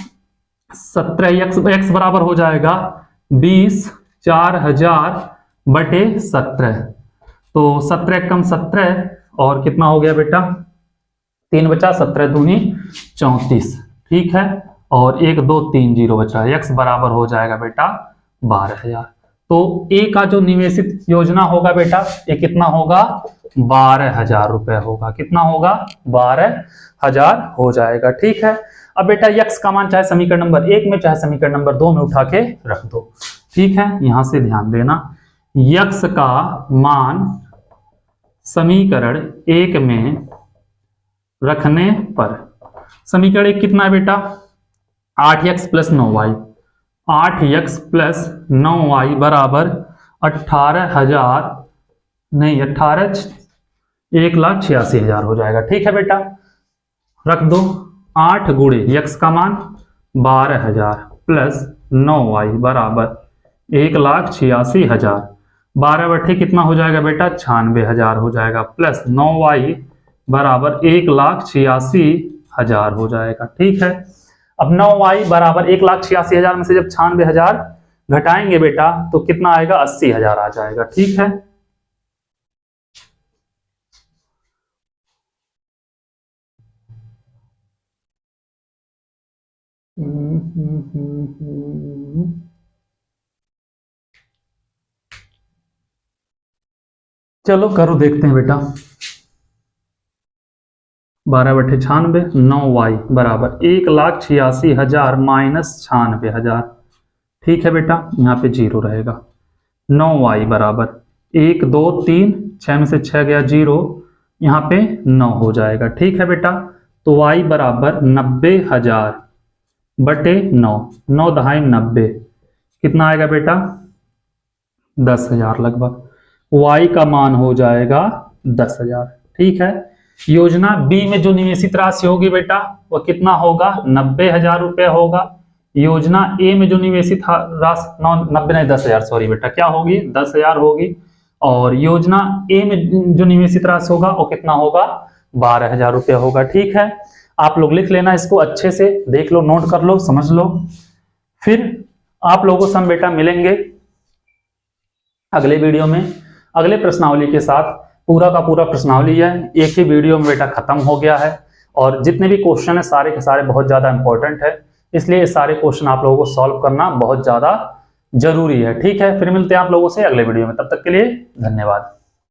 17x बराबर हो जाएगा 24,000/17। तो 17 कम 17 और कितना हो गया बेटा 3 बचा, 17 दूनी 34। ठीक है, और 1 2 3 0 बचा, x बराबर हो जाएगा बेटा 12,000। तो ए का जो निवेशित योजना होगा बेटा ये कितना होगा 12,000 रुपए होगा, कितना होगा 12,000 हो जाएगा। ठीक है, अब बेटा x का मान चाहे समीकरण नंबर 1 में चाहे समीकरण नंबर 2 में उठा के रख दो। ठीक है, यहां से ध्यान देना x का मान समीकरण 1 में रखने पर, समीकरण 1 कितना है बेटा 8x plus 9y, 8x plus 9y बराबर 18,000 नहीं 1,86,000 हो जाएगा। ठीक है बेटा, रख दो 8 गुणे x का मान 12,000 प्लस 9y बराबर 1,86,000, 12/8 कितना हो जाएगा बेटा 96,000 हो जाएगा, प्लस 9y बराबर 1,86,000 हो जाएगा। ठीक है, अब 9y बराबर 1,86,000 में से जब 96,000 घटाएंगे बेटा तो कितना आएगा 80,000 आ जाएगा। ठीक है, चलो करो देखते हैं बेटा 12/96, 9y बराबर 1,86,000 माइनस 96,000। ठीक है बेटा, यहाँ पे 0 रहेगा, 9y बराबर 1 2 3 6 में से 6 गया 0, यहाँ पे 9 हो जाएगा। ठीक है बेटा, तो y बराबर 90,000/9, 9 दहाई 90 कितना आएगा बेटा 10,000 लगभग, y का मान हो जाएगा 10,000। ठीक है, योजना बी में जो निवेशित राशि होगी बेटा वह कितना होगा 90,000 रुपए होगा। योजना ए में जो निवेशित राशि 90 नहीं 10,000 सॉरी बेटा क्या होगी 10,000 होगी, और योजना ए में जो निवेशित राशि होगा वो कितना होगा 12,000 रुपए होगा। ठीक है, आप लोग लिख लेना इसको अच्छे से, देख लो, नोट कर लो, समझ लो। फिर आप लोगों से हम बेटा मिलेंगे अगले वीडियो में अगले प्रश्नावली के साथ। पूरा का पूरा प्रश्नावली है एक ही वीडियो में बेटा खत्म हो गया है, और जितने भी क्वेश्चन है सारे के सारे बहुत ज्यादा इंपॉर्टेंट है, इसलिए ये सारे क्वेश्चन आप लोगों को सॉल्व करना बहुत ज्यादा जरूरी है। ठीक है, फिर मिलते हैं आप लोगों से अगले वीडियो में, तब तक के लिए धन्यवाद।